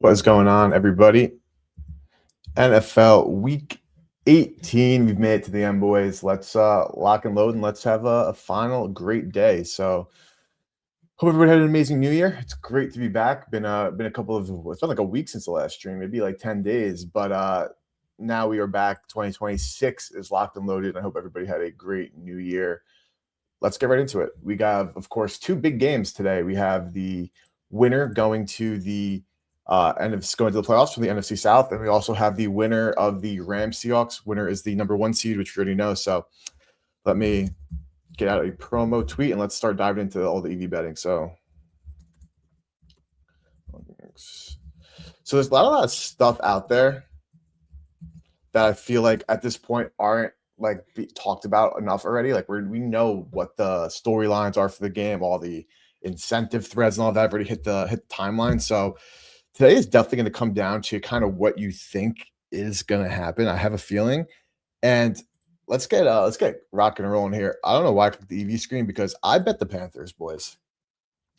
What's going on, everybody? NFL Week 18. We've made it to the end, boys. Let's lock and load and let's have a final great day. So, hope everybody had an amazing New Year. It's great to be back. Been a couple of it's been like a week since the last stream, maybe like 10 days. But now we are back. 2026 is locked and loaded. I hope everybody had a great New Year. Let's get right into it. We got, of course, two big games today. We have the winner going to the going to the playoffs from the NFC South, and we also have the winner of the Rams Seahawks. Winner is the number 1 seed, which you already know. So let me get out a promo tweet and let's start diving into all the EV betting. So there's a lot of stuff out there that I feel like at this point aren't like talked about enough already. Like we know what the storylines are for the game, all the incentive threads and all that. I've already hit the timeline. So today is definitely going to come down to kind of what you think is going to happen. I have a feeling, and let's get rocking and rolling here. I don't know why I clicked the EV screen because I bet the Panthers, boys.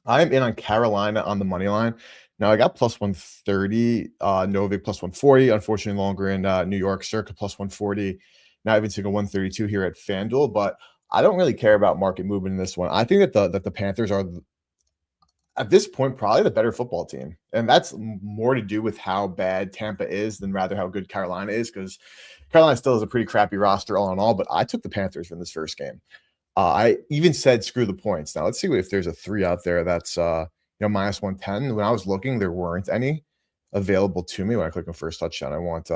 I am in on Carolina on the money line. Now I got plus 130, Novik plus 140. Unfortunately, longer in New York, circa plus 140. Not even seeing a 132 here at FanDuel, but I don't really care about market movement in this one. I think that the Panthers are at this point probably the better football team, and that's more to do with how bad Tampa is than rather how good Carolina is, because Carolina still has a pretty crappy roster all in all. But I took the Panthers in this first game. I even said screw the points. Now let's see if there's a 3 out there that's minus 110. When I was looking, there weren't any available to me. When I click on first touchdown, I want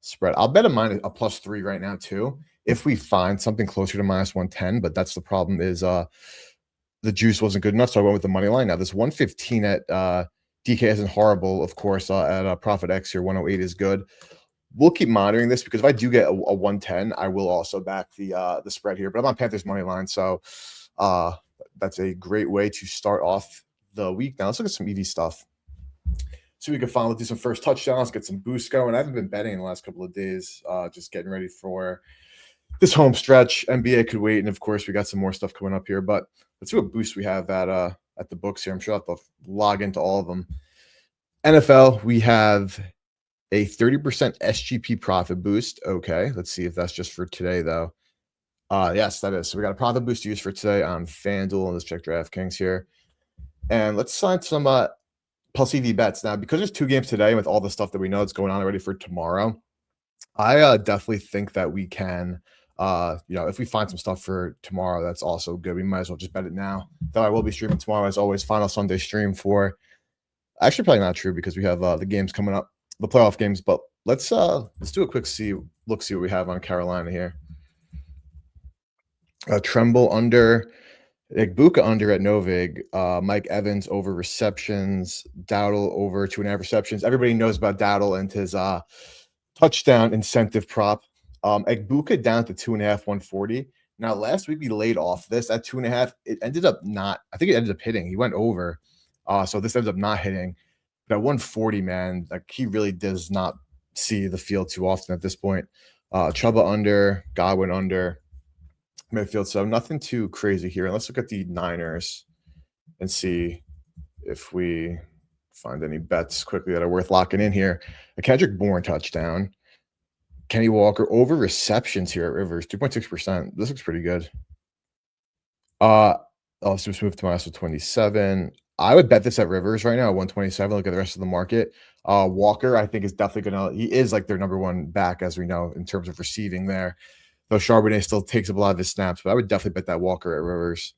spread. I'll bet a plus 3 right now too if we find something closer to minus 110. But that's the problem is the juice wasn't good enough, so I went with the money line. Now this 115 at DK isn't horrible, of course. At Profit X here, 108 is good. We'll keep monitoring this because if I do get a 110, I will also back the spread here. But I'm on Panthers money line, so that's a great way to start off the week. Now let's look at some EV stuff. So we can finally do some first touchdowns, get some boosts going. I haven't been betting in the last couple of days, just getting ready for this home stretch. NBA could wait, and of course we got some more stuff coming up here. But let's see what boosts we have at the books here. I'm sure I'll have to log into all of them. NFL, we have a 30% SGP profit boost. Okay, let's see if that's just for today, though. Yes, that is. So we got a profit boost to use for today on FanDuel. Let's check DraftKings here. And let's sign some plus EV bets. Now, because there's 2 games today with all the stuff that we know that's going on already for tomorrow, I definitely think that we can, if we find some stuff for tomorrow, that's also good. We might as well just bet it now. Though I will be streaming tomorrow, as always, final Sunday stream for, actually probably not true because we have the games coming up, the playoff games, but let's do a quick see what we have on Carolina here. Tremble under, Igbukah under at Novig, Mike Evans over receptions, Dowdle over 2.5 receptions. Everybody knows about Dowdle and his touchdown incentive prop. Igbukah down to 2.5, 140. Now last week we laid off this at 2.5. It ended up not. I think it ended up hitting. He went over, so this ended up not hitting. But at 140, man, like he really does not see the field too often at this point. Chuba under, Godwin under, midfield. So nothing too crazy here. And let's look at the Niners and see if we find any bets quickly that are worth locking in here. A Kendrick Bourne touchdown. Kenny Walker over receptions here at Rivers, 2.6%. This looks pretty good. Let's just move to minus 27. I would bet this at Rivers right now at 127. Look at the rest of the market. Walker, I think, is definitely he is like their number 1 back, as we know, in terms of receiving there. Though Charbonnet still takes up a lot of his snaps, but I would definitely bet that Walker at Rivers.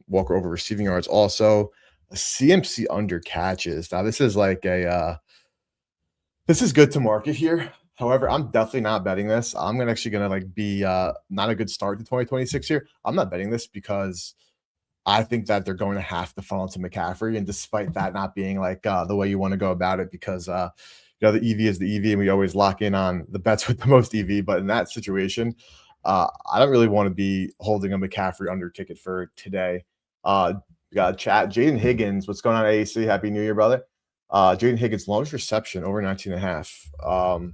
Walker over receiving yards. Also, a CMC under catches. Now, this is like this is good to market here. However, I'm definitely not betting this. I'm actually gonna like be not a good start to 2026 here. I'm not betting this because I think that they're going to have to fall into McCaffrey, and despite that not being like the way you want to go about it, because the EV is the EV, and we always lock in on the bets with the most EV. But in that situation, I don't really want to be holding a McCaffrey under ticket for today. We got chat. Jaden Higgins, what's going on, AAC? Happy New Year, brother. Jaden Higgins, longest reception over 19.5.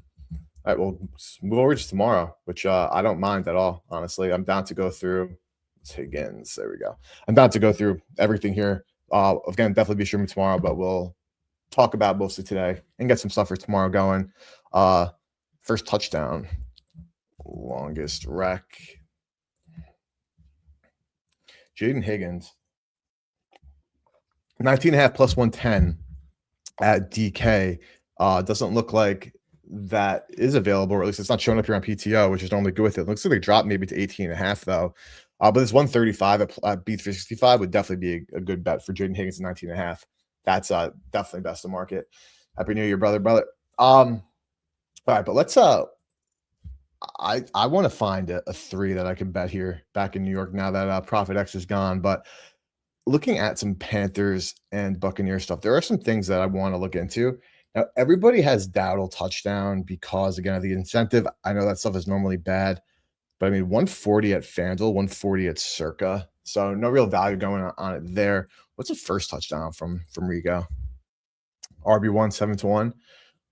All right, we'll move over to tomorrow, which I don't mind at all, honestly. I'm down to go through Higgins. There we go. I'm down to go through everything here. Again, definitely be streaming tomorrow, but we'll talk about mostly today and get some stuff for tomorrow going. First touchdown, longest rec. Jaden Higgins, 19.5 plus 110 at DK. Doesn't look like that is available, or at least it's not showing up here on PTO, which is normally good with it. Looks like they dropped maybe to 18.5 though. But this 135 at B365 would definitely be a good bet for Jaden Higgins at 19.5. That's definitely best of market. Happy New Year, brother. All right, but let's I want to find a 3 that I can bet here back in New York now that Prophet X is gone. But looking at some Panthers and Buccaneer stuff, there are some things that I want to look into. Now, everybody has Dowdle touchdown because, again, of the incentive. I know that stuff is normally bad, but I mean, 140 at FanDuel, 140 at Circa. So no real value going on it there. What's the first touchdown from Rigo? RB1, 7-1.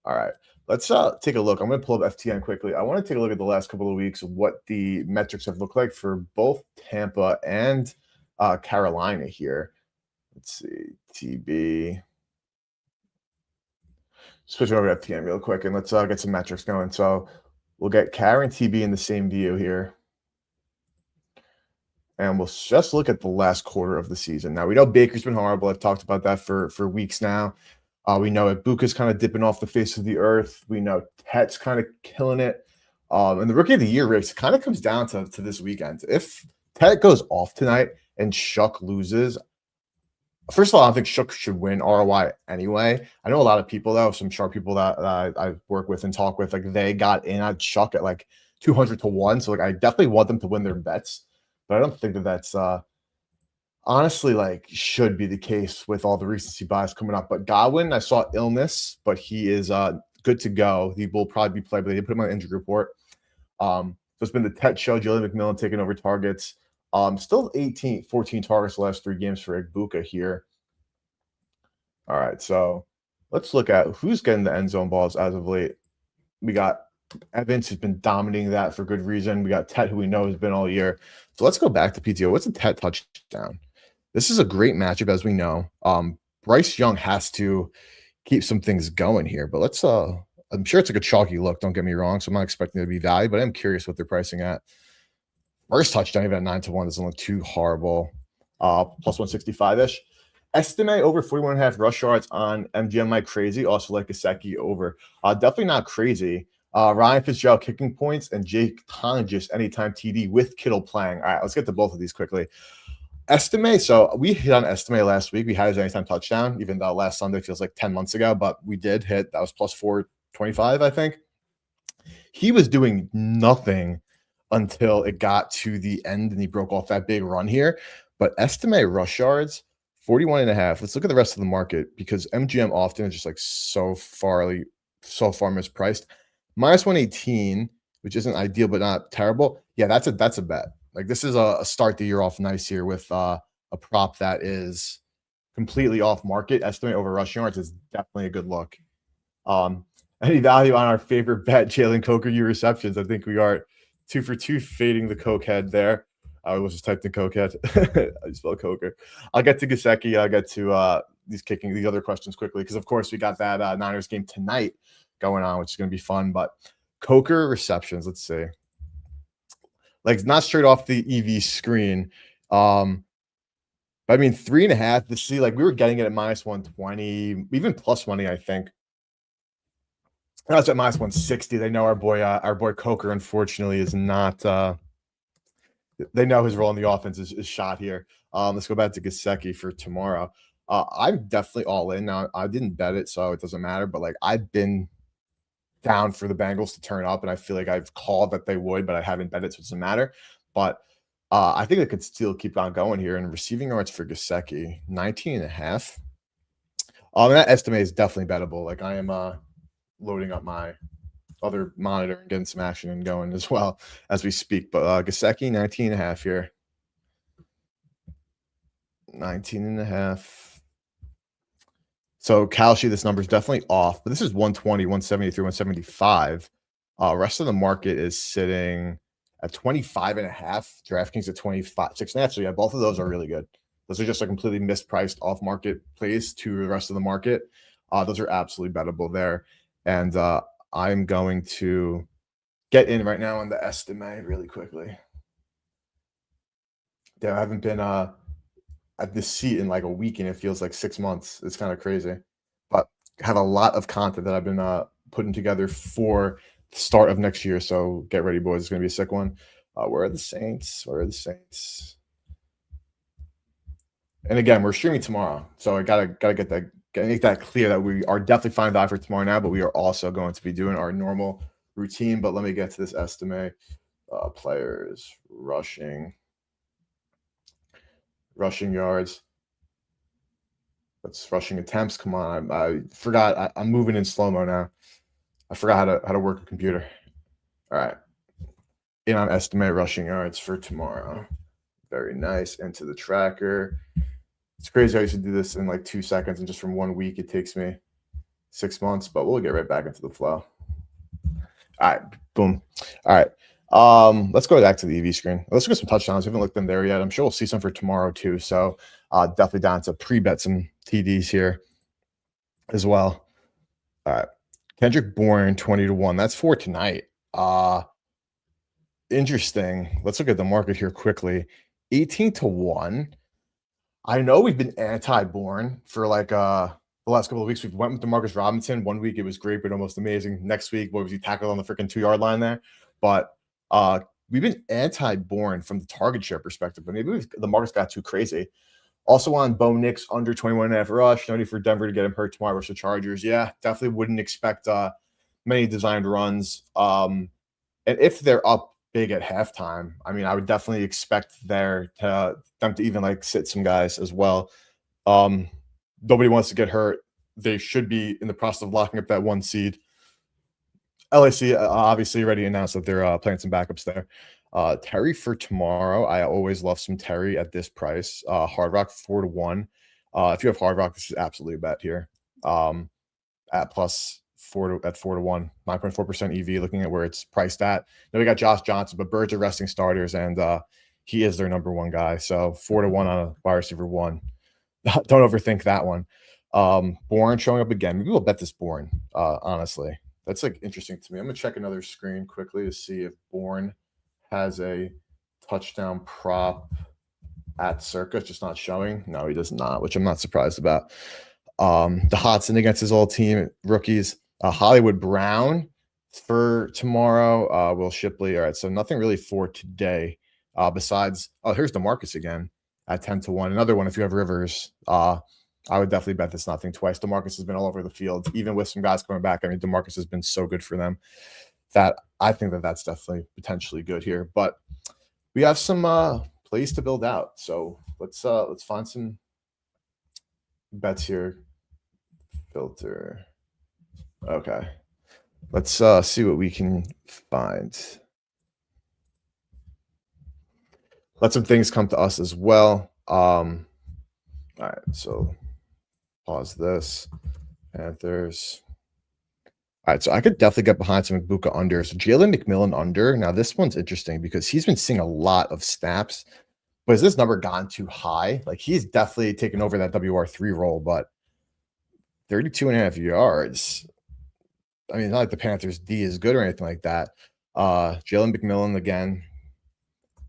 All right. Let's take a look. I'm going to pull up FTN quickly. I want to take a look at the last couple of weeks, what the metrics have looked like for both Tampa and Carolina here. Let's see. TB. Switch over to FTN real quick, and let's get some metrics going. So we'll get Car and TB in the same view here. And we'll just look at the last quarter of the season. Now, we know Baker's been horrible. I've talked about that for weeks now. We know Ibuka's kind of dipping off the face of the earth. We know Tet's kind of killing it. And the Rookie of the Year race kind of comes down to this weekend. If Tet goes off tonight and Shough loses, first of all, I don't think Shough should win ROI anyway. I know a lot of people, though, some sharp people that I work with and talk with, like they got in on Shough at like 200-1. So like I definitely want them to win their bets, but I don't think that's honestly like should be the case with all the recency bias coming up. But Godwin, I saw illness, but he is good to go. He will probably be played, but they put him on the injury report. So it's been the Tet show. Jalen McMillan taking over targets. Still 14 targets the last 3 games for Ibuka here. All right, so let's look at who's getting the end zone balls as of late. We got Evans, who's been dominating that for good reason. We got Tet, who we know has been all year. So let's go back to PTO. What's a Tet touchdown? This is a great matchup, as we know. Bryce Young has to keep some things going here, but let's I'm sure it's like a chalky look, don't get me wrong. So I'm not expecting it to be value, but I'm curious what they're pricing at. First touchdown, even at 9-1, doesn't look too horrible. Plus 165-ish. Estimate over 41.5 rush yards on MGM Mike crazy. Also like Gesicki over. Definitely not crazy. Ryan Fitzgerald kicking points and Jake Tonges anytime TD with Kittle playing. All right, let's get to both of these quickly. Estime, so we hit on Estime last week. We had his anytime touchdown, even though last Sunday feels like 10 months ago, but we did hit. That was plus 425, I think. He was doing nothing until it got to the end and he broke off that big run here. But Estime rush yards, 41.5. Let's look at the rest of the market because MGM often is just like so far mispriced. Minus 118, which isn't ideal but not terrible. Yeah, that's a bet. Like this is a start the year off nice here with a prop that is completely off market. Estimate over rushing yards is definitely a good look. Any value on our favorite bet, Jalen Coker, U receptions? I think we are 2 for 2 fading the Coke head there. I was just typed in Coke head. I spelled Coker. I'll get to Gesicki. I'll get to these other questions quickly because of course we got that Niners game tonight going on, which is going to be fun. But Coker receptions, let's see. Like not straight off the EV screen. But I mean 3.5 to see, like we were getting it at minus 120, even plus money, I think. That's at minus 160. They know our boy Coker, unfortunately, is not they know his role in the offense is shot here. Let's go back to Gesicki for tomorrow. I'm definitely all in now. I didn't bet it, so it doesn't matter. But like I've been down for the Bengals to turn up, and I feel like I've called that they would, but I haven't bet it, so it doesn't matter. But I think it could still keep on going here. And receiving yards for Gesicki, 19.5. That estimate is definitely bettable. Like I am loading up my other monitor and getting some action and going as well as we speak. But Gesicki, 19.5 here. 19.5. So Kalshi, this number is definitely off, but this is 120, 173, 175. Rest of the market is sitting at 25.5. DraftKings at 25, 6.5. So yeah, both of those are really good. Those are just a completely mispriced off market plays to the rest of the market. Those are absolutely bettable there. And I'm going to get in right now on the estimate really quickly. Yeah, I haven't been at this seat in like a week and it feels like 6 months. It's kind of crazy. But have a lot of content that I've been putting together for the start of next year. So get ready, boys. It's gonna be a sick one. Where are the Saints? Where are the Saints? And again, we're streaming tomorrow, so I gotta get that, gotta make that clear that we are definitely fine value for tomorrow now, but we are also going to be doing our normal routine. But let me get to this estimate. Players rushing yards. That's rushing attempts. Come on, I forgot. I'm moving in slow mo now. I forgot how to work a computer. All right, in on estimate rushing yards for tomorrow. Very nice. Into the tracker. It's crazy how I used to do this in like 2 seconds, and just from 1 week, it takes me 6 months, but we'll get right back into the flow. All right, boom. All right. Let's go back to the EV screen. Let's look at some touchdowns. We haven't looked in there yet. I'm sure we'll see some for tomorrow too. So definitely down to pre-bet some TDs here as well. All right. Kendrick Bourne 20-1. That's for tonight. Interesting. Let's look at the market here quickly. 18-1. I know we've been anti-Bourne for like the last couple of weeks. We've went with Demarcus Robinson. 1 week it was great, but almost amazing. Next week, what was he tackled on the freaking 2-yard line there? But we've been anti-Bourne from the target share perspective, but maybe the market's got too crazy. Also on Bo Nix under 21.5 rush. No need for Denver to get him hurt tomorrow versus the Chargers. Yeah, definitely wouldn't expect many designed runs. And if they're up big at halftime, I mean, I would definitely expect them to even like sit some guys as well. Nobody wants to get hurt. They should be in the process of locking up that 1 seed. LAC obviously already announced that they're playing some backups there. Terry for tomorrow. I always love some Terry at this price. Hard Rock 4-1. If you have Hard Rock, this is absolutely a bet here. At plus 4-1, 9.4% EV. Looking at where it's priced at. Then we got Josh Johnson, but Birds are resting starters, and he is their number 1 guy. So 4-1 on a wide receiver 1. Don't overthink that one. Bourne showing up again. Maybe we'll bet this Bourne. Honestly, that's like interesting to me. I'm gonna check another screen quickly to see if Bourne has a touchdown prop at Circa. It's just not showing. No, he does not, which I'm not surprised about. The Hodson against his old team rookies. Hollywood Brown for tomorrow. Will Shipley. All right, so nothing really for today. Besides, here's DeMarcus again at 10-1. Another one if you have Rivers. I would definitely bet this nothing twice. DeMarcus has been all over the field, even with some guys coming back. I mean, DeMarcus has been so good for them that I think that that's definitely potentially good here. But we have some plays to build out. So let's find some bets here. Filter. Okay. Let's see what we can find. Let some things come to us as well. All right, so pause this. Panthers. All right, so I could definitely get behind some Ibuka under. So Jalen McMillan under. Now, this one's interesting because he's been seeing a lot of snaps. But has this number gone too high? Like, he's definitely taken over that WR3 role, but 32.5 yards. I mean, not like the Panthers D is good or anything like that. Jalen McMillan again.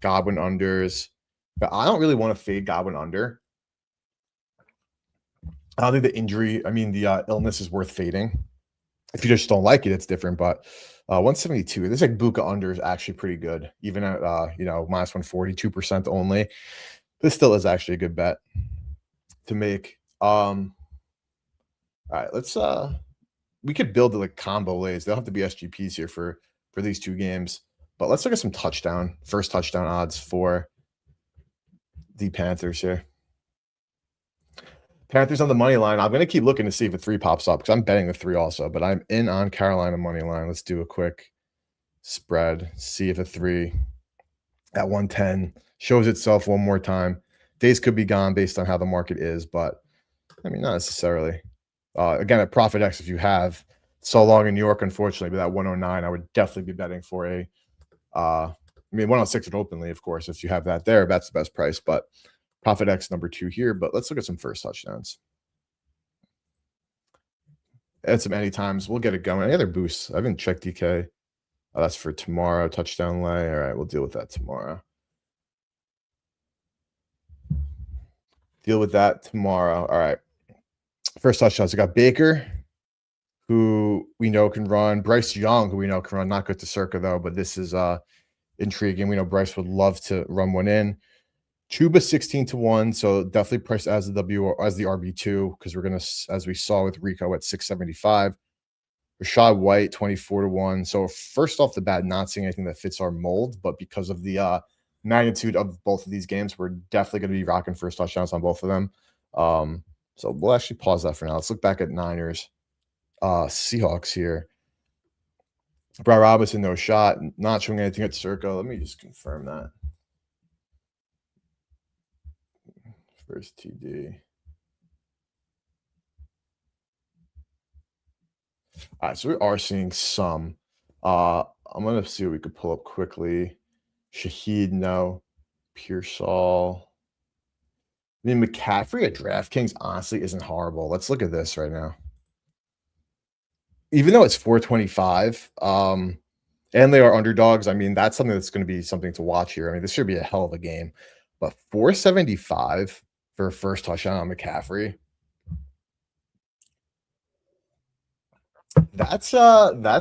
Godwin unders. But I don't really want to fade Godwin under. I don't think the injury, I mean, the illness is worth fading. If you just don't like it, it's different. But 172, this like Buka under is actually pretty good, even at minus 142% only. This still is actually a good bet to make. All right, let's we could build like combo lays. They'll have to be SGPs here for these 2 games. But let's look at some first touchdown odds for the Panthers here. Panthers on the money line. I'm going to keep looking to see if a 3 pops up because I'm betting the 3 also, but I'm in on Carolina money line. Let's do a quick spread. See if a 3 at 110 shows itself one more time. Days could be gone based on how the market is, but I mean, not necessarily. Again, at Profit X, if you have so long in New York, unfortunately, but that 109, I would definitely be betting for a, 106 would openly, of course, if you have that there, that's the best price, but Profit X number 2 here, but let's look at some first touchdowns. Add some any times. We'll get it going. Any other boosts? I haven't checked DK. Oh, that's for tomorrow. Touchdown lay. All right, we'll deal with that tomorrow. Deal with that tomorrow. All right. First touchdowns. We got Baker, who we know can run. Bryce Young, who we know can run. Not good to Circa though, but this is intriguing. We know Bryce would love to run one in. Chuba 16 to 1, so definitely priced as the RB2 because we're gonna, as we saw with Rico at 675. Rashad White 24 to 1. So first off the bat, not seeing anything that fits our mold, but because of the magnitude of both of these games, we're definitely going to be rocking first touchdowns on both of them. So we'll actually pause that for now. Let's look back at Niners, Seahawks here. Brian Robinson, no shot, not showing anything at Circa. Let me just confirm that. First TD. All right, so we are seeing some. I'm gonna see what we could pull up quickly. Shaheed, no. Pearsall. I mean, McCaffrey at DraftKings honestly isn't horrible. Let's look at this right now. Even though it's 425, and they are underdogs, I mean, that's something that's going to be something to watch here. I mean, this should be a hell of a game. But 475 for a first touchdown on McCaffrey. That's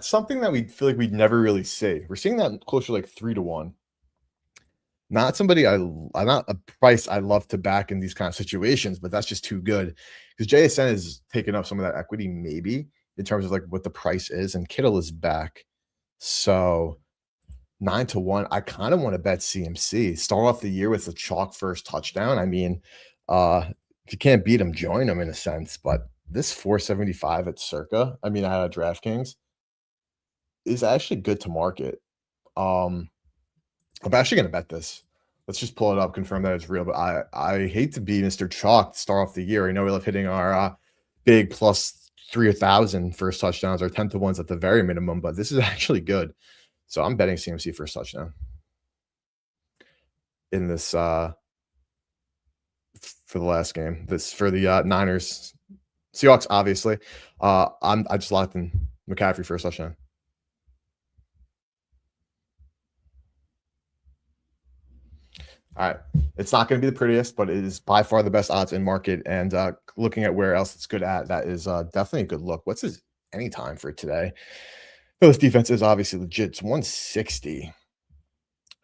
something that we feel like we'd never really see. We're seeing that closer to like 3 to 1. Not somebody I'm not a price I love to back in these kind of situations, but that's just too good because JSN is taking up some of that equity, maybe in terms of like what the price is, and Kittle is back. So 9 to 1. I kind of want to bet CMC. Start off the year with a chalk first touchdown. I mean, if you can't beat him, join him in a sense. But this 475 at Circa, I mean, out of DraftKings, is actually good to market. I'm actually gonna bet this. Let's just pull it up, confirm that it's real. But I hate to be Mr. Chalk to start off the year. I know we love hitting our big plus 3,000 first touchdowns or 10 to 1s at the very minimum, but this is actually good. So I'm betting CMC first touchdown in this for the last game. This for the Niners, Seahawks, obviously. I just locked in McCaffrey first touchdown. All right. It's not going to be the prettiest, but it is by far the best odds in market. And looking at where else it's good at, that is definitely a good look. What's his anytime for today? This defense is obviously legit. It's 160.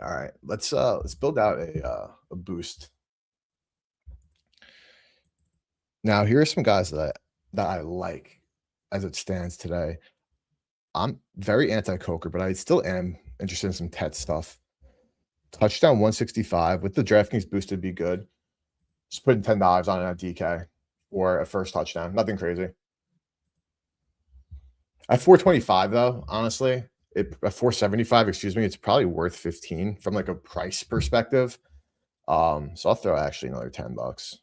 All right. Let's build out a boost. Now, here are some guys that I like as it stands today. I'm very anti-Coker, but I still am interested in some Tet stuff. Touchdown 165 with the DraftKings boost would be good. Just putting $10 on it at DK or a first touchdown. Nothing crazy. At 425 though, honestly, at 475, excuse me, it's probably worth 15 from like a price perspective. So I'll throw actually another $10.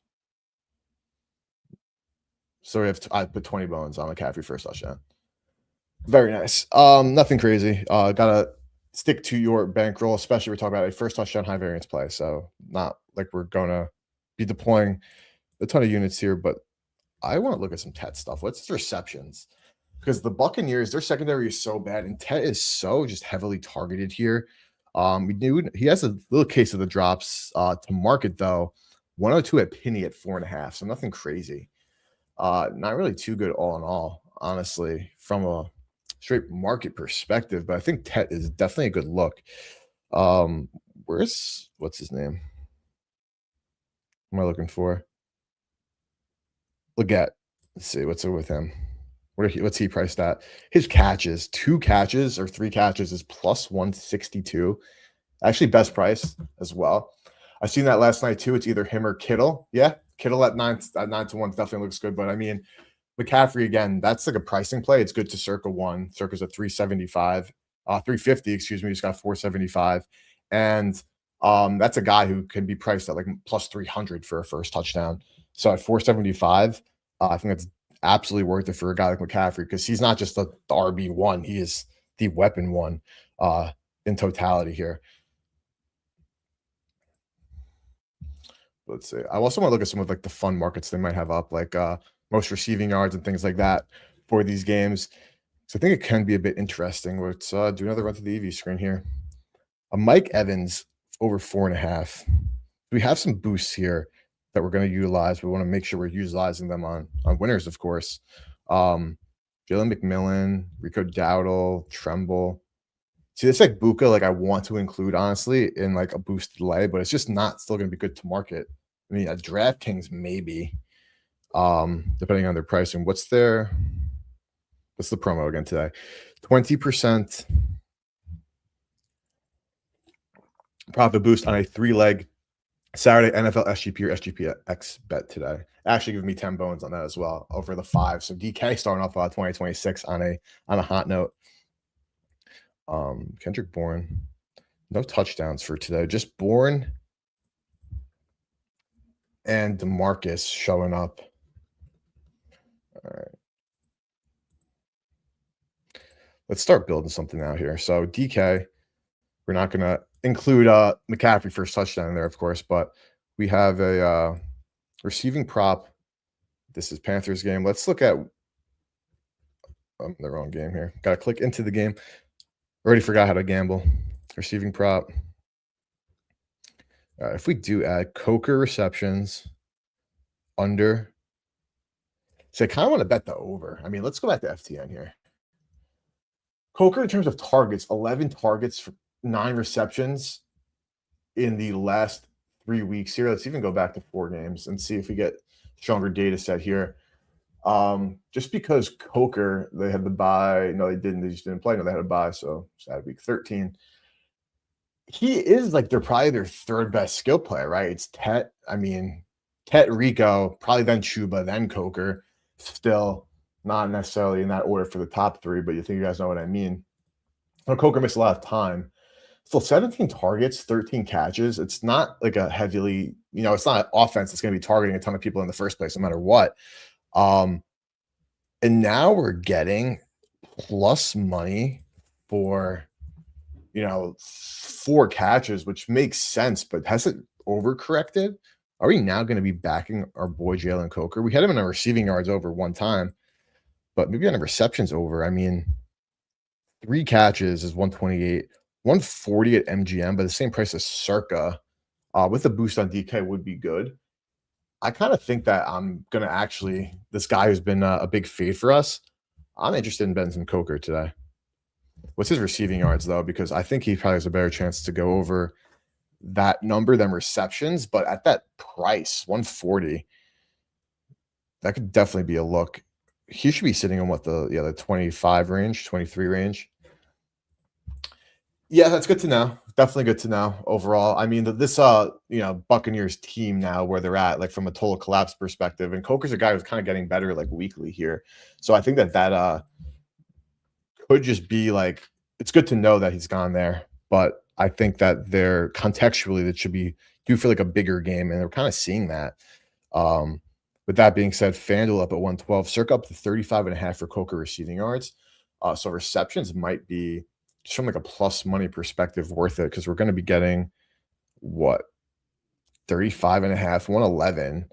So we have I put 20 bones on McCaffrey first touchdown. Very nice. Nothing crazy. Gotta stick to your bankroll, especially we're talking about a first touchdown high variance play. So not like we're gonna be deploying a ton of units here, but I want to look at some Tet stuff. What's his receptions? Because the Buccaneers, their secondary is so bad, and Tet is so just heavily targeted here. We knew he has a little case of the drops to market though. 102 at Penny at 4.5, so nothing crazy. Not really too good all in all, honestly, from a straight market perspective. But I think Tet is definitely a good look. What's his name? What am I looking for? Look at. Let's see what's with him. What's he priced at? His catches, 2 catches or 3 catches is plus 162. Actually, best price as well. I seen that last night too. It's either him or Kittle. Yeah, Kittle at 9 to 1 definitely looks good. But I mean, McCaffrey again, that's like a pricing play. It's good to Circa 1. Circa's at 375, 350. Excuse me, he's got 475, and that's a guy who can be priced at like plus 300 for a first touchdown. So at 475, I think that's absolutely worth it for a guy like McCaffrey because he's not just the RB1, he is the weapon one in totality here. Let's see. I also want to look at some of like the fun markets they might have up, like most receiving yards and things like that for these games. So I think it can be a bit interesting. Let's do another run to the EV screen here. A Mike Evans over 4.5. We have some boosts here that we're going to utilize. We want to make sure we're utilizing them on winners, of course. Jalen McMillan, Rico Dowdle, Tremble. See, it's like Buka, like I want to include honestly in like a boosted lay, but it's just not still going to be good to market. I mean, at DraftKings maybe, depending on their pricing. What's the promo again today? 20% profit boost on a 3-leg Saturday NFL SGP or SGPX bet today. Actually, giving me 10 bones on that as well over the 5. So DK starting off 2026 on a hot note. Kendrick Bourne, no touchdowns for today. Just Bourne and DeMarcus showing up. All right. Let's start building something out here. So DK, we're not going to include McCaffrey first touchdown in there, of course, but we have a receiving prop. This is Panthers game. Let's look at the wrong game here. Got to click into the game. Already forgot how to gamble. Receiving prop. If we do add Coker receptions under, so I kind of want to bet the over. I mean, let's go back to FTN here. Coker, in terms of targets, 11 targets for 9 receptions in the last 3 weeks here. Let's even go back to 4 games and see if we get stronger data set here. Just because Coker, they had the bye. No, they didn't. They just didn't play. No, they had a bye. So it's at week 13. He is like probably their 3rd best skill player, right? It's Tet. I mean, Tet, Rico, probably then Chuba, then Coker. Still not necessarily in that order for the top 3, but you think you guys know what I mean. Well, Coker missed a lot of time. Still 17 targets, 13 catches. It's not like a heavily, it's not an offense that's going to be targeting a ton of people in the first place, no matter what. And now we're getting plus money for, 4 catches, which makes sense, but has it overcorrected? Are we now going to be backing our boy Jalen Coker? We had him in our receiving yards over one time, but maybe on a receptions over. I mean, 3 catches is 128, 140 at MGM, but the same price as Circa with a boost on DK would be good. I kind of think that I'm going to this guy who's been a big fade for us, I'm interested in Benson Coker today. What's his receiving yards, though? Because I think he probably has a better chance to go over that number than receptions, but at that price, 140, that could definitely be a look. He should be sitting in the 25 range, 23 range. Yeah, that's good to know. Definitely good to know overall. I mean, this Buccaneers team now where they're at, like from a total collapse perspective, and Coker's a guy who's kind of getting better like weekly here. So I think that could just be like, it's good to know that he's gone there, but I think that they're contextually that should be due for like a bigger game, and they're kind of seeing that. With that being said, FanDuel up at 112, Circa up to 35.5 for Coker receiving yards. So receptions might be just from like a plus money perspective worth it, because we're going to be getting 35.5, 111.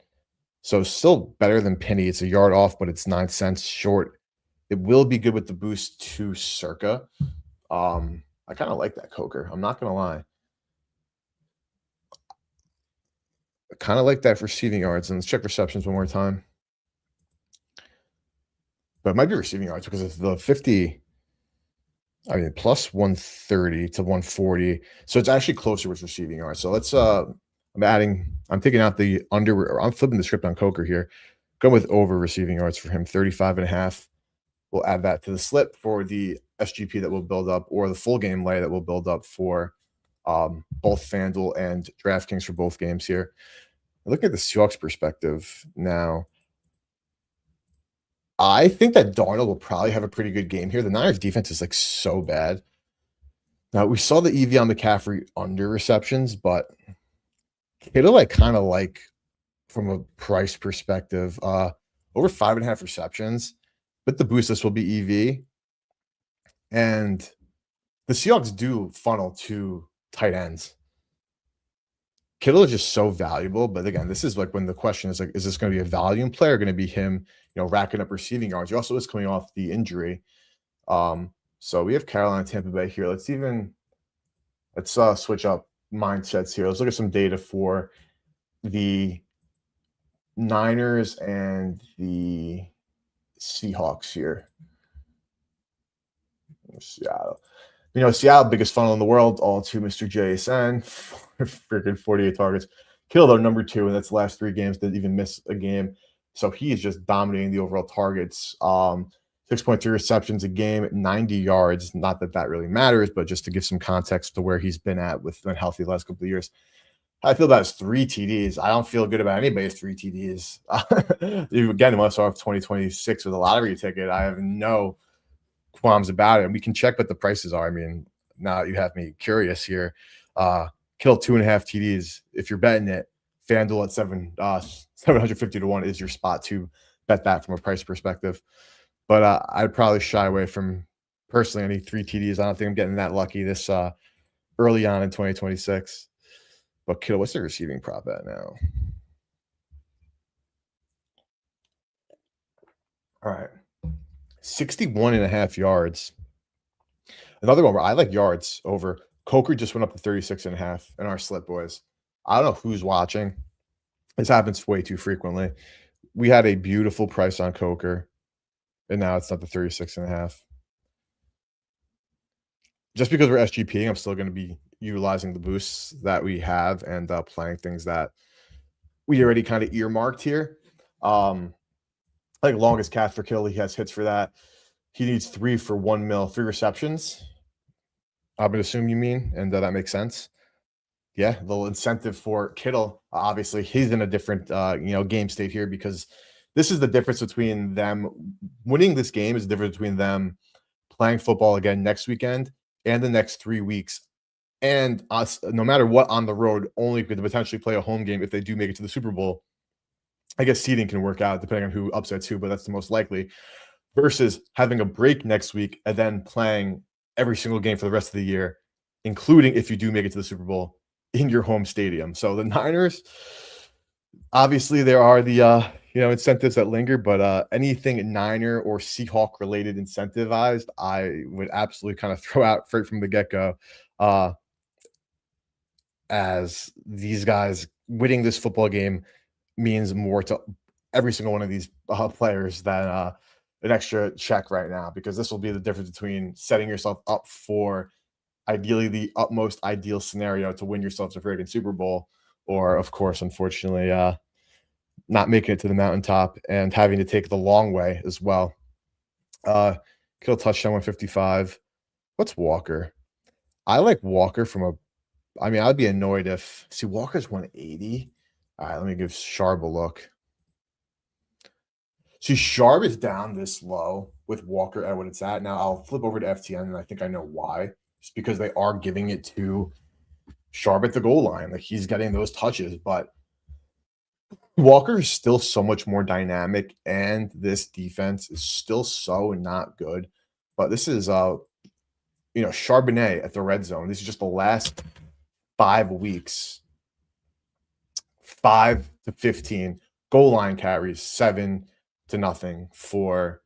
So still better than Penny. It's a yard off, but it's 9 cents short. It will be good with the boost to Circa. I kind of like that Coker. I'm not going to lie. I kind of like that for receiving yards. And let's check receptions one more time. But it might be receiving yards because it's the 50. I mean, plus 130 to 140. So it's actually closer with receiving yards. So let's I'm taking out the under, or I'm flipping the script on Coker here. Going with over receiving yards for him, 35.5. We'll add that to the slip for the SGP that will build up, or the full game lay that will build up for both FanDuel and DraftKings for both games here. Looking at the Seahawks perspective now, I think that Darnold will probably have a pretty good game here. The Niners defense is like so bad. Now we saw the EV on McCaffrey under receptions, but Kittle kind of like from a price perspective, over 5.5 receptions. With the boost, this will be EV. And the Seahawks do funnel to tight ends. Kittle is just so valuable. But again, this is like when the question is like, is this going to be a volume player? Going to be him, racking up receiving yards? He also is coming off the injury. So we have Carolina, Tampa Bay here. Let's switch up mindsets here. Let's look at some data for the Niners and the Seahawks here. Seattle. Seattle, biggest funnel in the world, all to Mr. JSN. Freaking 48 targets. Kittle, though, number 2, and that's the last 3 games. Didn't even miss a game. So he is just dominating the overall targets. 6.3 receptions a game, 90 yards. Not that that really matters, but just to give some context to where he's been at with healthy the last couple of years. How I feel about his 3 TDs. I don't feel good about anybody's 3 TDs. Again, unless I have 2026 with a lottery ticket, I have no qualms about it. And we can check what the prices are. I mean, now you have me curious here. Kill 2.5 TDs. If you're betting it, FanDuel at 750 to 1 is your spot to bet that from a price perspective. But I'd probably shy away from personally any 3 TDs. I don't think I'm getting that lucky this early on in 2026. But Kittle, what's the receiving prop at now? All right. 61.5 yards. Another one where I like yards over. Coker just went up to 36.5 in our slip, boys. I don't know who's watching. This happens way too frequently. We had a beautiful price on Coker, and now it's up to 36.5. Just because we're SGPing, I'm still going to be utilizing the boosts that we have and playing things that we already kind of earmarked here. Like longest catch for Kittle, he has hits for that. He needs 3 for 1 mil, 3 receptions. I'm going to assume you mean, and that makes sense. Yeah, the incentive for Kittle, obviously, he's in a different game state here because this is the difference between them winning this game is the difference between them playing football again next weekend and the next 3 weeks, and us, no matter what, on the road, only could potentially play a home game if they do make it to the Super Bowl. I guess seeding can work out depending on who upsets who, but that's the most likely. Versus having a break next week and then playing every single game for the rest of the year, including if you do make it to the Super Bowl in your home stadium. So the Niners, obviously, there are the incentives that linger, but anything Niner or Seahawk related incentivized, I would absolutely kind of throw out right from the get-go. As these guys winning this football game means more to every single one of these players than an extra check right now, because this will be the difference between setting yourself up for ideally the utmost ideal scenario to win yourself a freaking Super Bowl, or of course, unfortunately, not making it to the mountaintop and having to take the long way as well. Kill touchdown 155. What's Walker? I like Walker I'd be annoyed if Walker's 180. All right, let me give Sharp a look. See, Sharp is down this low with Walker at what it's at. Now I'll flip over to FTN, and I think I know why. It's because they are giving it to Sharp at the goal line. Like, he's getting those touches, but Walker is still so much more dynamic, and this defense is still so not good. But this is Charbonnet at the red zone. This is just the last 5 weeks. 5 to 15 goal line carries, 7 to nothing for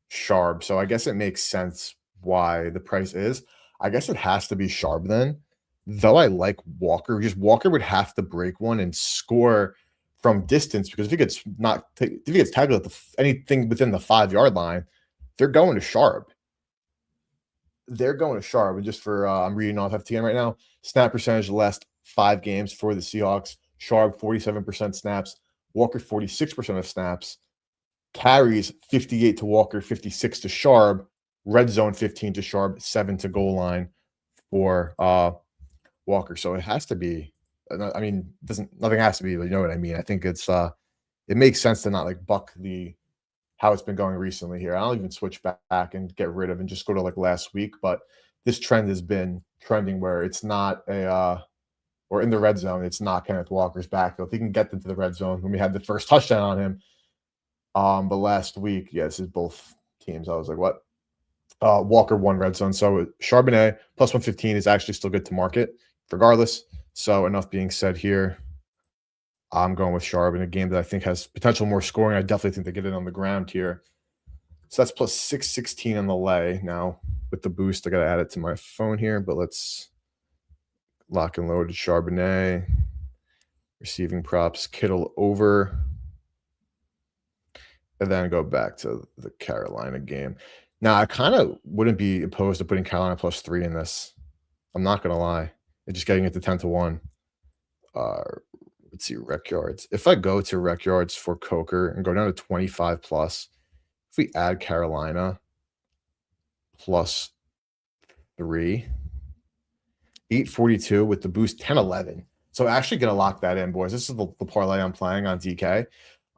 Sharp. So I guess it makes sense why the price is. I guess it has to be Sharp then. Though I like Walker, just Walker would have to break one and score from distance, because if he gets tackled at anything within the 5-yard line, they're going to Sharp. And just for I'm reading off FTN right now. Snap percentage the last 5 games for the Seahawks. Sharp 47% snaps. Walker 46% of snaps. Carries 58 to Walker, 56 to Sharp. Red zone 15 to Sharp, 7 to goal line for Walker. So it has to be. I mean, nothing has to be, but you know what I mean. I think it makes sense to not like buck how it's been going recently here. I'll even switch back and get rid of and just go to like last week. But this trend has been trending where it's not or in the red zone, it's not Kenneth Walker's backfield. He can get into the red zone when we had the first touchdown on him. But last week, this is both teams. I was like, what? Walker won red zone. So Charbonnet plus 115 is actually still good to market regardless. So enough being said here. I'm going with Sharp in a game that I think has potential more scoring. I definitely think they get it on the ground here. So that's plus 616 on the lay. Now, with the boost, I got to add it to my phone here, but let's lock and load Charbonnet. Receiving props, Kittle over. And then go back to the Carolina game. Now, I kind of wouldn't be opposed to putting Carolina plus 3 in this. I'm not going to lie. And just getting it to 10 to 1. Let's see, rec yards. If I go to rec yards for Coker and go down to 25 plus, if we add Carolina plus 3, 842 with the boost, 10-11. So actually going to lock that in, boys. This is the parlay I'm playing on DK.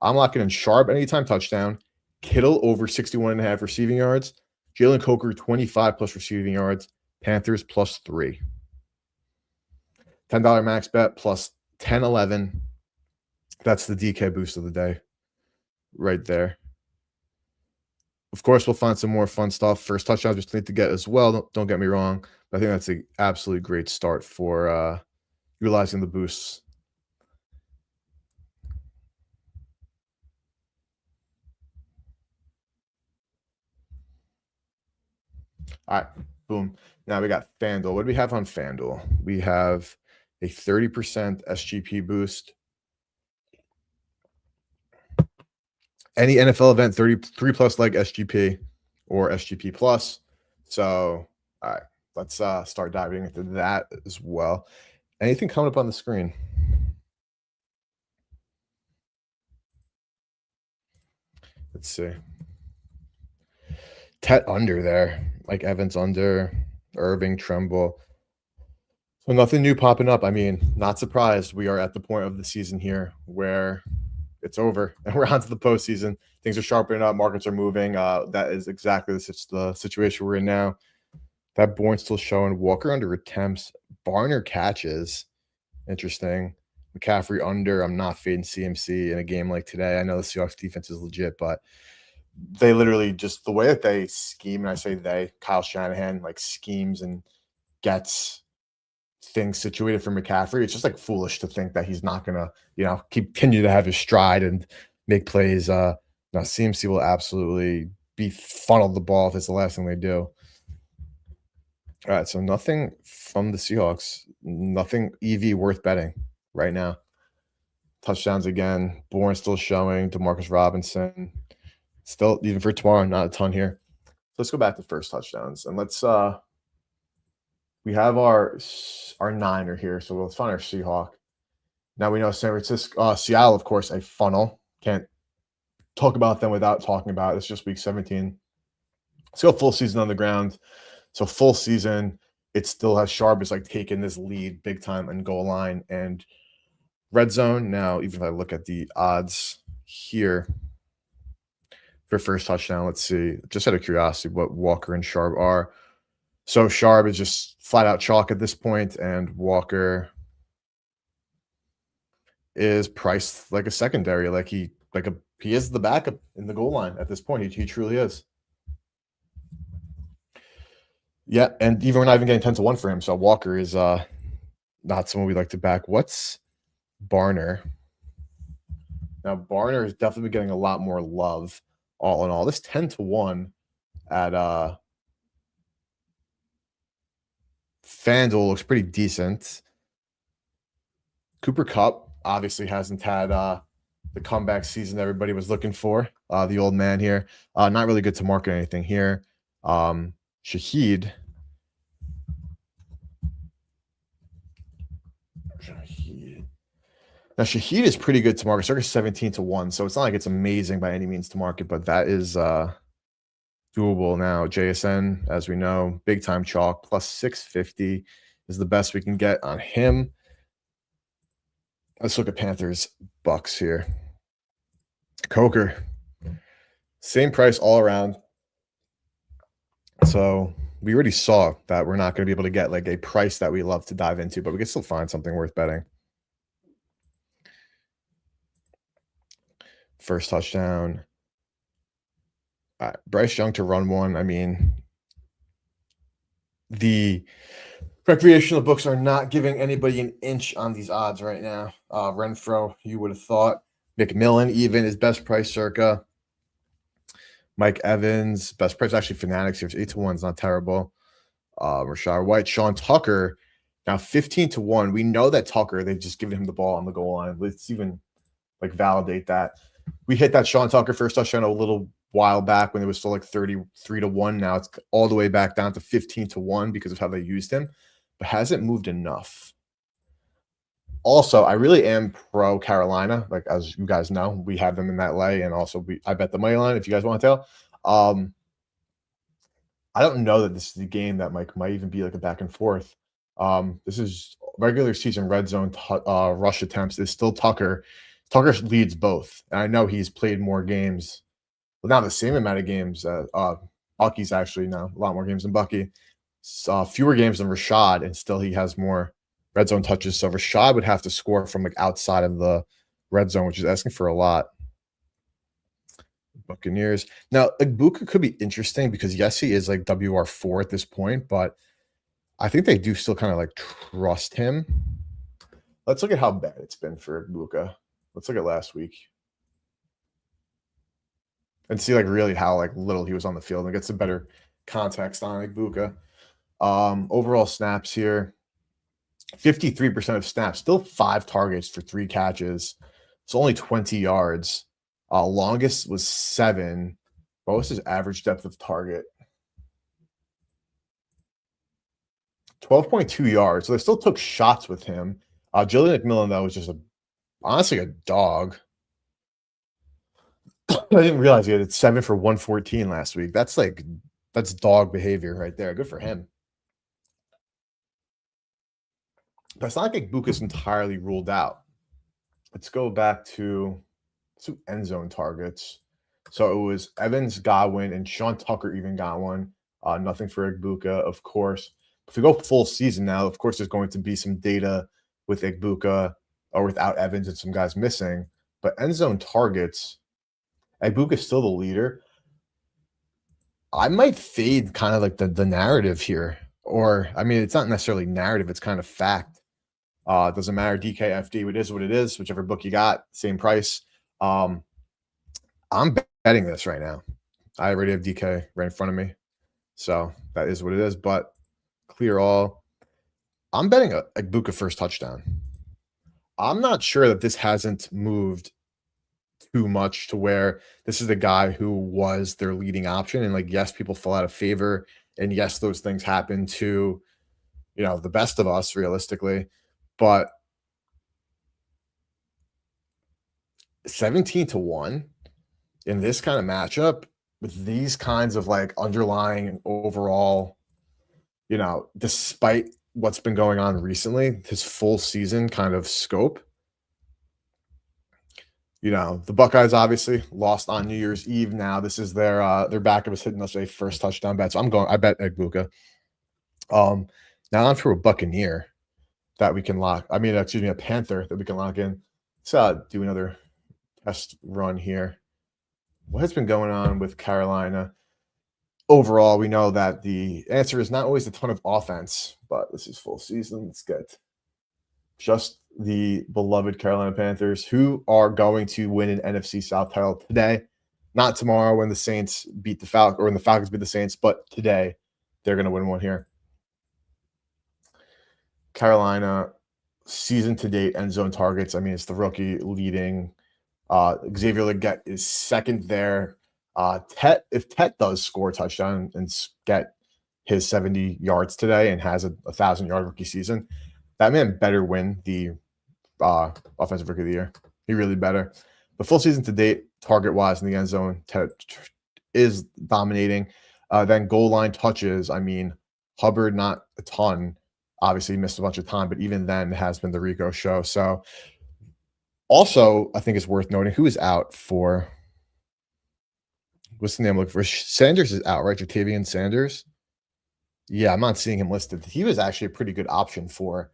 I'm locking in Sharp anytime touchdown, Kittle over 61.5 receiving yards, Jalen Coker 25 plus receiving yards, Panthers plus 3. $10 max bet plus 10-11. That's the DK boost of the day right there. Of course, we'll find some more fun stuff. First touchdowns we still need to get as well. Don't get me wrong. But I think that's an absolutely great start for utilizing the boosts. All right, boom. Now we got FanDuel. What do we have on FanDuel? We have a 30% SGP boost. Any NFL event, 33 plus leg SGP or SGP plus. So, all right, let's start diving into that as well. Anything coming up on the screen? Let's see. Tet under there, like Evans under, Irving, Tremble. So nothing new popping up. I mean, not surprised. We are at the point of the season here where it's over and we're on to the postseason. Things are sharpening up. Markets are moving. That is exactly the situation we're in now. That Bourne still showing. Walker under attempts. Barner catches. Interesting. McCaffrey under. I'm not fading CMC in a game like today. I know the Seahawks defense is legit, but they literally just the way that they scheme, and I say they, Kyle Shanahan, like schemes and gets things situated for McCaffrey. It's just like foolish to think that he's not gonna, continue to have his stride and make plays. Now CMC will absolutely be funneled the ball if it's the last thing they do. All right, so nothing from the Seahawks, nothing EV worth betting right now. Touchdowns again. Bourne still showing. Demarcus Robinson. Still, even for tomorrow, not a ton here. Let's go back to first touchdowns. And let's we have our Niner here. So let's find our Seahawk. Now we know San Francisco, Seattle, of course, a funnel. Can't talk about them without talking about it. It's just week 17. Let's go full season on the ground. So full season, it still has Sharp is like taking this lead big time and goal line and red zone. Now, even if I look at the odds here for first touchdown, let's see, just out of curiosity, what Walker and Sharp are. So Sharp is just flat out chalk at this point, and Walker is priced like a secondary, he is the backup in the goal line at this point. He truly is. Yeah, and even we're not even getting 10 to 1 for him. So Walker is not someone we'd like to back. What's Barner? Now Barner is definitely getting a lot more love. All in all, this 10 to 1 at FanDuel looks pretty decent. Cooper Kupp obviously hasn't had the comeback season everybody was looking for. The old man here, not really good to market anything here. Shaheed. Now Shaheed is pretty good to market. Circa 17 to 1, so it's not like it's amazing by any means to market, but that is doable now. JSN, as we know, big time chalk, plus 650 is the best we can get on him. Let's look at Panthers Bucks here. Coker, same price all around. So we already saw that we're not going to be able to get like a price that we love to dive into, but we can still find something worth betting. First touchdown. Bryce Young to run one. I mean, the Recreational books are not giving anybody an inch on these odds right now. Renfro, you would have thought. McMillan, even is best price circa. Mike Evans, best price actually Fanatics here. 8-1 is not terrible. Rashard White, Sean Tucker, now 15-1. We know that Tucker, they've just given him the ball on the goal line. Let's even like validate that. We hit that Sean Tucker first touchdown a little while back when it was still like 33-1. Now it's all the way back down to 15-1 because of how they used him, but hasn't moved enough. Also, I really am pro Carolina. Like, as you guys know, we have them in that lay, and also I bet the money line if you guys want to tell. I don't know that this is the game that might even be like a back and forth. This is regular season red zone rush attempts. It's still Tucker. Tucker leads both, and I know he's played more games, well, not the same amount of games. Bucky's actually now a lot more games than Bucky. Fewer games than Rashad, and still he has more red zone touches. So Rashad would have to score from like outside of the red zone, which is asking for a lot. Buccaneers. Now, Igbokwe could be interesting because yes, he is like WR4 at this point, but I think they do still kind of like trust him. Let's look at how bad it's been for Igbokwe. Let's look at last week and see like really how like little he was on the field and get some better context on Igbokwe. Overall snaps here. 53% of snaps, still 5 targets for 3 catches. It's only 20 yards. Longest was 7. What was his average depth of target? 12.2 yards. So they still took shots with him. Julian McMillan, though, was just honestly a dog. I didn't realize he had 7 for 114 last week. That's dog behavior right there. Good for him. But it's not like Igbokwe is entirely ruled out. Let's go back to end zone targets. So it was Evans, Godwin, and Sean Tucker even got one. Nothing for Igbokwe, of course. If we go full season now, of course, there's going to be some data with Igbokwe or without Evans and some guys missing. But end zone targets, Igbokwe is still the leader. I might fade kind of like the narrative here. Or, I mean, it's not necessarily narrative. It's kind of fact. It doesn't matter. DKFD, it is what it is. Whichever book you got, same price. I'm betting this right now. I already have DK right in front of me. So that is what it is. But clear all. I'm betting a Igbokwe first touchdown. I'm not sure that this hasn't moved too much to where this is the guy who was their leading option. And like, yes, people fell out of favor. And yes, those things happen to, the best of us realistically. But 17-1 in this kind of matchup with these kinds of like underlying and overall, despite what's been going on recently, his full season kind of scope. The Buckeyes obviously lost on New Year's Eve. Now this is their backup is hitting us a first touchdown bet. So I bet Igbokwe. Now on for a Buccaneer that we can lock. I mean, excuse me, a Panther that we can lock in. Let's do another test run here. What has been going on with Carolina? Overall, we know that the answer is not always a ton of offense, but this is full season. Let's get just the beloved Carolina Panthers, who are going to win an NFC South title today, not tomorrow when the Saints beat the Falcons or when the Falcons beat the Saints, but today they're going to win one here. Carolina season to date end zone targets. I mean, it's the rookie leading. Xavier Legette is second there. If Tet does score a touchdown and get his 70 yards today and has a 1,000-yard rookie season, that man better win the offensive rookie of the year. He really better. But full season to date, target-wise in the end zone, Tet is dominating. Then goal line touches. I mean, Hubbard, not a ton. Obviously, missed a bunch of time, but even then has been the Rico show. So also, I think it's worth noting who is out for. What's the name I'm looking for? Sanders is out, right? Jatavian Sanders. Yeah, I'm not seeing him listed. He was actually a pretty good option for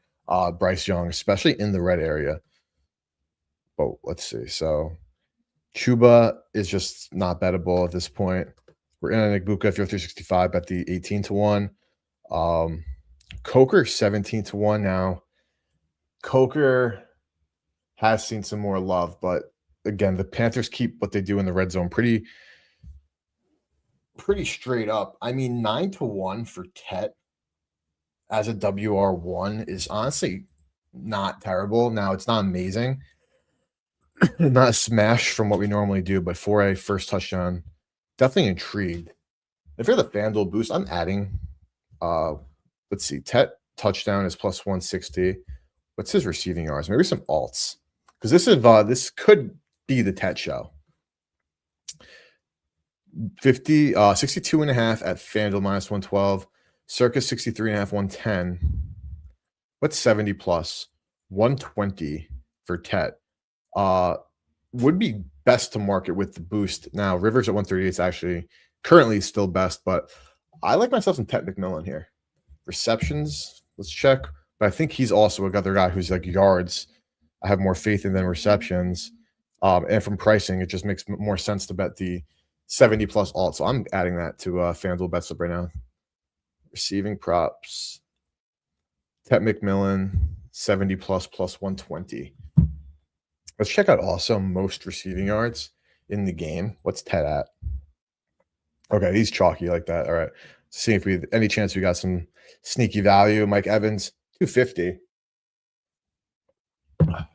Bryce Young, especially in the red area. But let's see. So Chuba is just not bettable at this point. We're in an Igbokwe if you're 365 bet the 18-1. Coker 17-1 now. Coker has seen some more love, but again, the Panthers keep what they do in the red zone pretty straight up. I mean, 9-1 for Tet as a WR1 is honestly not terrible. Now, it's not amazing, not a smash from what we normally do, but for a first touchdown, definitely intrigued. If you're the FanDuel boost, I'm adding let's see, Tet touchdown is plus 160. What's his receiving yards? Maybe some alts. Because this could be the Tet show. 62 and a half at FanDuel minus 112. Circa 63 and a half, 110. What's 70 plus? 120 for Tet. Would be best to market with the boost. Now, Rivers at 138 is actually currently still best, but I like myself some Tet McMillan here. Receptions, let's check. But I think he's also another guy who's like yards. I have more faith in than receptions. And from pricing, it just makes more sense to bet the 70 plus alt. So I'm adding that to FanDuel BetSlip right now. Receiving props. Tet McMillan, 70 plus 120. Let's check out also most receiving yards in the game. What's Tet at? Okay, he's chalky like that. All right. See if we any chance we got some sneaky value. Mike Evans, 250. I'm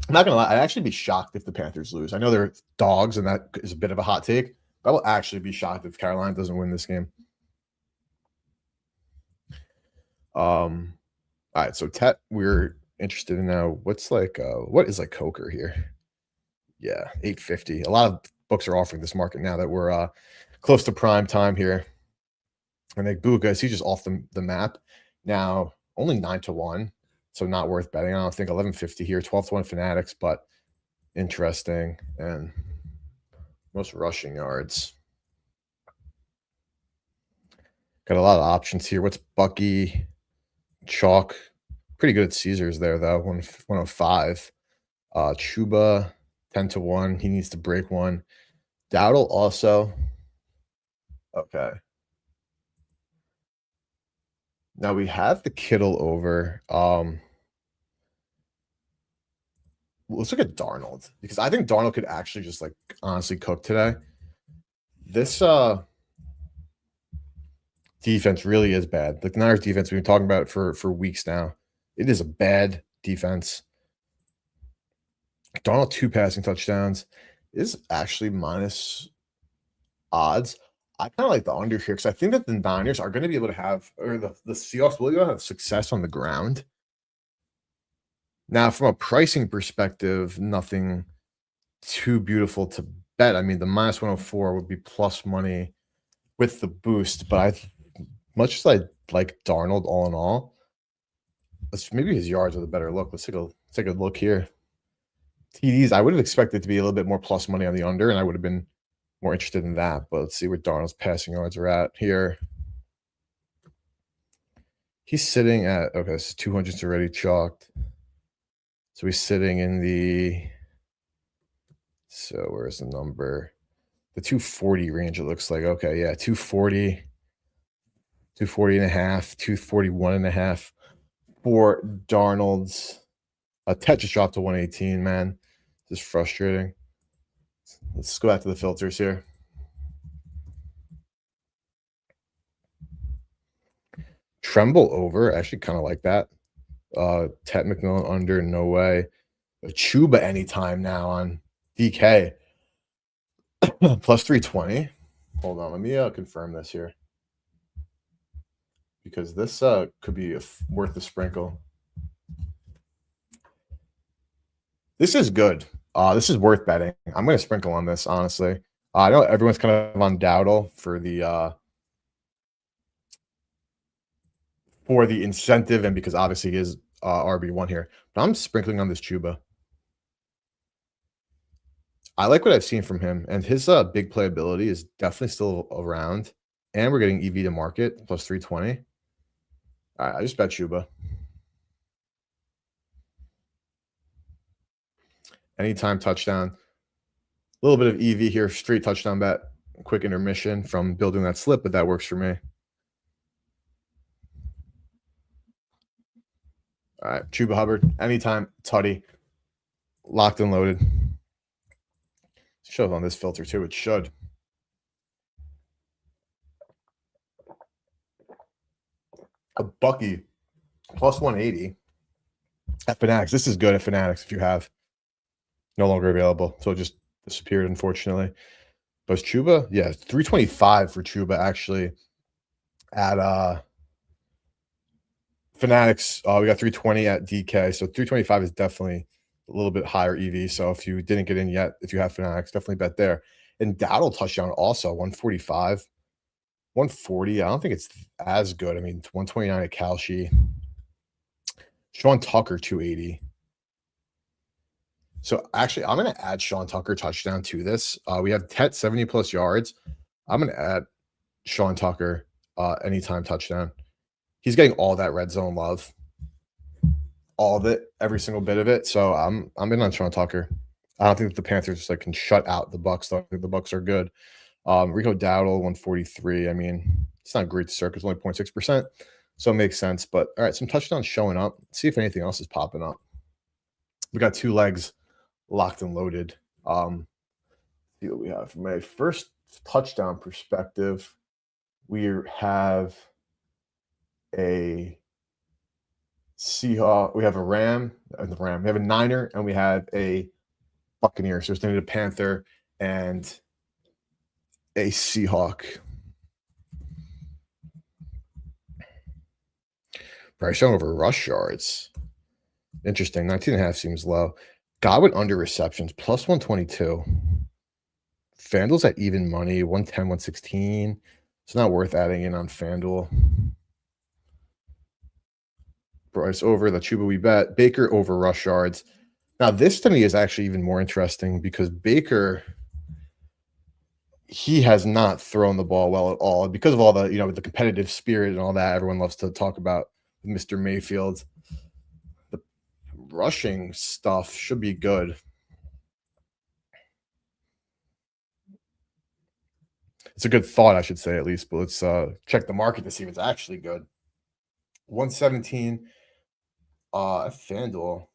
not gonna lie, I'd actually be shocked if the Panthers lose. I know they're dogs, and that is a bit of a hot take, but I will actually be shocked if Carolina doesn't win this game. All right, so Tet, we're interested in now. What is like Coker here? Yeah, 850. A lot of books are offering this market now that we're close to prime time here. And like Buka, is he just off the map? Now, only 9-1, so not worth betting. I don't think 1150 here, 12-1 Fanatics, but interesting. And most rushing yards. Got a lot of options here. What's Bucky? Chalk. Pretty good at Caesars there, though. 105. Chuba, 10-1. He needs to break one. Dowdle also. Okay. Now we have the Kittle over. Let's look at Darnold, because I think Darnold could actually just like honestly cook today. This defense really is bad. Like the Niners defense, we've been talking about it for weeks now. It is a bad defense. Darnold 2 passing touchdowns is actually minus odds. I kind of like the under here because I think that the Niners are going to be able to have, or the Seahawks will be able to have success on the ground. Now, from a pricing perspective, nothing too beautiful to bet. I mean, the minus 104 would be plus money with the boost, but much as I like Darnold all in all, maybe his yards are the better look. Let's take a look here. TDs, I would have expected to be a little bit more plus money on the under, and I would have been more interested in that. But let's see where Darnold's passing yards are at here. He's sitting at, okay, this is 200's already chalked. So he's sitting in the, so where's the number? The 240 range, it looks like. Okay, yeah, 240 and a half, 241 and a half for Darnold's. Tet just dropped to 118, man. This is frustrating. Let's go back to the filters here. Tremble over. I actually kind of like that. Tet McMillan under, no way. Chuba anytime now on DK. Plus 320. Hold on, let me confirm this here. Because this could be worth a sprinkle. This is good. This is worth betting. I'm going to sprinkle on this, honestly. I know everyone's kind of on Dowdle for the incentive, and because obviously he is RB1 here. But I'm sprinkling on this Chuba. I like what I've seen from him, and his big playability is definitely still around. And we're getting EV to market plus 320. All right, I just bet Chuba. Anytime touchdown. A little bit of EV here, straight touchdown bet. Quick intermission from building that slip, but that works for me. All right, Chuba Hubbard, anytime, Tutty, locked and loaded. Shows on this filter too. It should. A Bucky plus 180 at Fanatics. This is good at Fanatics if you have. No longer available. So it just disappeared, unfortunately. But Chuba, yeah, 325 for Chuba actually at Fanatics. We got 320 at DK. So 325 is definitely a little bit higher EV. So if you didn't get in yet, if you have Fanatics, definitely bet there. And Dowdle touchdown also 145, 140. I don't think it's as good. I mean, 129 at Kalshi. Sean Tucker 280. So actually, I'm going to add Sean Tucker touchdown to this. We have Tet 70 plus yards. I'm going to add Sean Tucker anytime touchdown. He's getting all that red zone love, all of it, every single bit of it. So I'm in on Sean Tucker. I don't think that the Panthers just can shut out the Bucs. Though. I think the Bucs are good. Rico Dowdle 143. I mean, it's not great to circle. It's only 0.6%, so it makes sense. But all right, some touchdowns showing up. Let's see if anything else is popping up. We got two legs locked and loaded. See what we have. From a first touchdown perspective, we have a Seahawk. We have a Ram. We have a Niner, and we have a Buccaneer. So it's going to be a Panther and a Seahawk. Price over rush yards. Interesting. 19.5 seems low. Godwin under receptions, plus 122. FanDuel's at even money, 110, 116. It's not worth adding in on FanDuel. Bryce over the Chuba we bet. Baker over rush yards. Now, this to me is actually even more interesting because Baker, he has not thrown the ball well at all because of all the, the competitive spirit and all that. Everyone loves to talk about Mr. Mayfield. The rushing stuff should be good. It's a good thought, I should say, at least, but let's check the market to see if it's actually good. 117 FanDuel.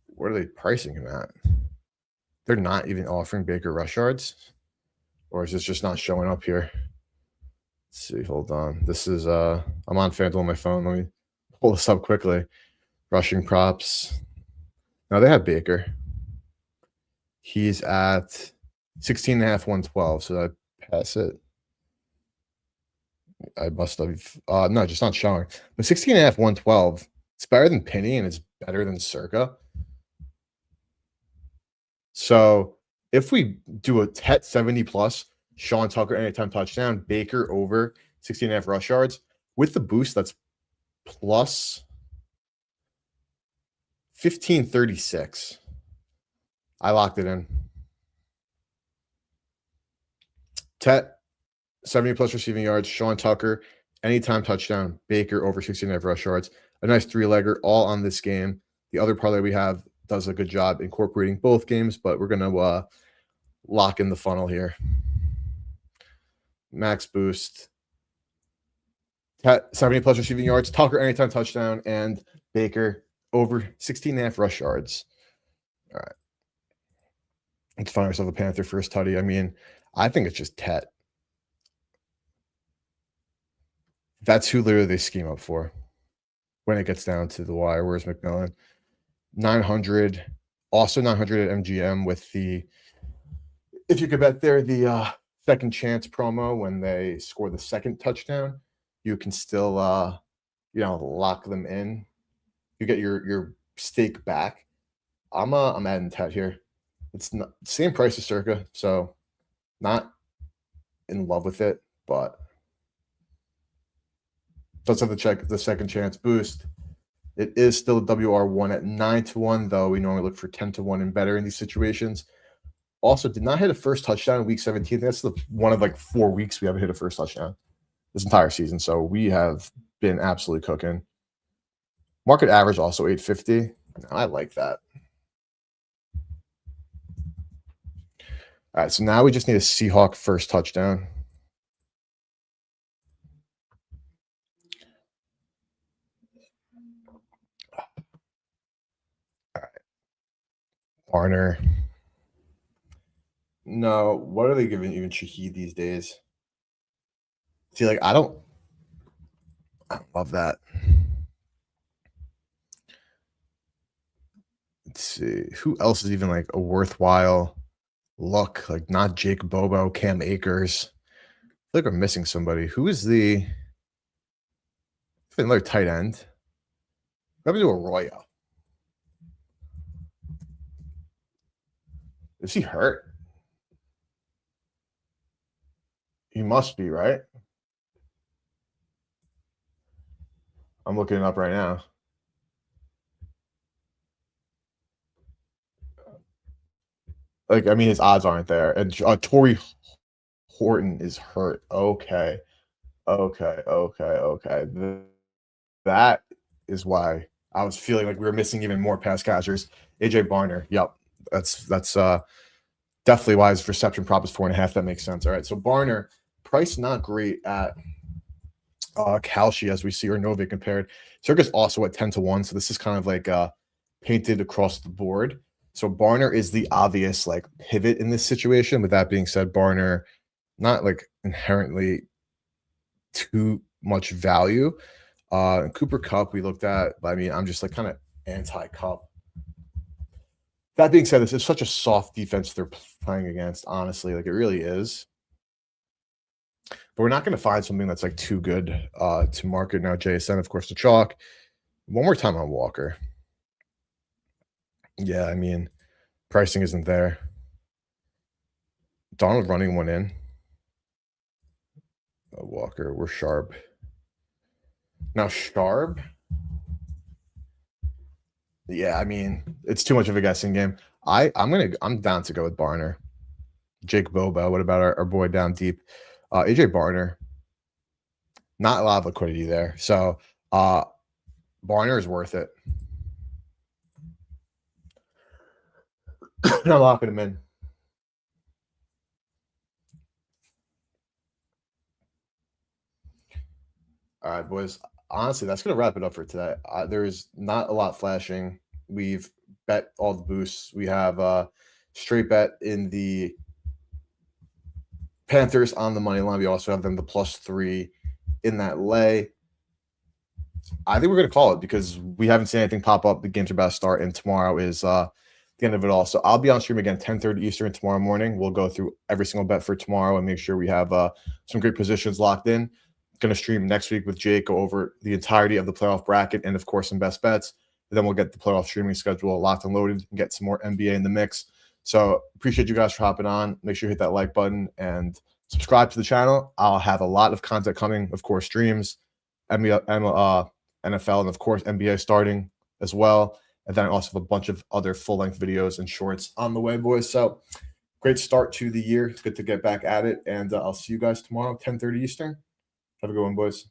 What are they pricing him at? They're not even offering Baker rush yards? Or is this just not showing up here? Let's see, hold on. This is I'm on FanDuel on my phone. Let me pull this up quickly. Rushing props. Now they have Baker. He's at 16.5, 112. So I pass it. I must have no, just not showing. But 16.5, 112. It's better than Penny and it's better than Circa. So if we do a Tet 70 plus, Sean Tucker anytime touchdown, Baker over 16.5 rush yards with the boost, that's plus 1536. I locked it in. Tet 70 plus receiving yards, Sean Tucker anytime touchdown, Baker over 16.5 rush yards. A nice three-legger all on this game. The other parlay we have does a good job incorporating both games, but we're going to lock in the funnel here. Max boost. 70 plus receiving yards, Tucker anytime touchdown, and Baker over 16.5 rush yards. All right. Let's find ourselves a Panther first tutty. I mean, I think it's just Tet. That's who literally they scheme up for when it gets down to the wire. Where's McMillan? 900. Also 900 at MGM with the, if you could bet there, the second chance promo when they score the second touchdown, you can still, lock them in. You get your stake back. I'm adding Tet here. It's not same price as Circa, so not in love with it, but does have to check the second chance boost. It is still WR1 at 9-1, though. We normally look for 10-1 and better in these situations. Also, did not hit a first touchdown in week 17. That's the one of 4 weeks we haven't hit a first touchdown this entire season. So we have been absolutely cooking. Market average also 850. I like that. All right, so now we just need a Seahawk first touchdown. Barner. No, what are they giving even Shaheed these days? See, like I don't love that. Let's see who else is even like a worthwhile look. Like not Jake Bobo, Cam Akers. I feel like we're missing somebody. Who is the another tight end? Let me do Arroyo. Is he hurt? He must be, right? I'm looking it up right now. Like, I mean, his odds aren't there. And Torrey Horton is hurt. Okay. Okay. That is why I was feeling like we were missing even more pass catchers. AJ Barner. Yep. That's definitely why his reception prop is 4.5. That makes sense. All right. So Barner, price not great at Kalshi as we see, or Novik compared. Circa's also at 10-1. So this is kind of like painted across the board. So Barner is the obvious like pivot in this situation. With that being said, Barner not like inherently too much value. Cooper Kupp we looked at, but I mean, I'm just like kind of anti-Kupp. That being said, this is such a soft defense they're playing against, honestly. Like it really is. But we're not going to find something that's like too good to market now. JSN, of course, the chalk. One more time on Walker. Yeah, I mean, pricing isn't there. Donald running one in. Walker, we're Sharp. Now Sharp. Yeah, I mean, it's too much of a guessing game. I'm down to go with Barner. Jake Bobo. What about our boy down deep? AJ Barner. Not a lot of liquidity there. So Barner is worth it. I'm locking him in. All right, boys. Honestly, that's going to wrap it up for today. There's not a lot flashing. We've bet all the boosts. We have straight bet in the Panthers on the money line. We also have them the +3 in that lay. I think we're going to call it because we haven't seen anything pop up. The games are about to start, and tomorrow is the end of it all. So I'll be on stream again 10:30 Eastern tomorrow morning. We'll go through every single bet for tomorrow and make sure we have some great positions locked in. Going to stream next week with Jake, go over the entirety of the playoff bracket and, of course, some best bets. And then we'll get the playoff streaming schedule locked and loaded and get some more NBA in the mix. So appreciate you guys for hopping on. Make sure you hit that like button and subscribe to the channel. I'll have a lot of content coming, of course, streams, NFL, and, of course, NBA starting as well. And then I also have a bunch of other full-length videos and shorts on the way, boys. So great start to the year. It's good to get back at it. And I'll see you guys tomorrow, 10:30 Eastern. Have a good one, boys.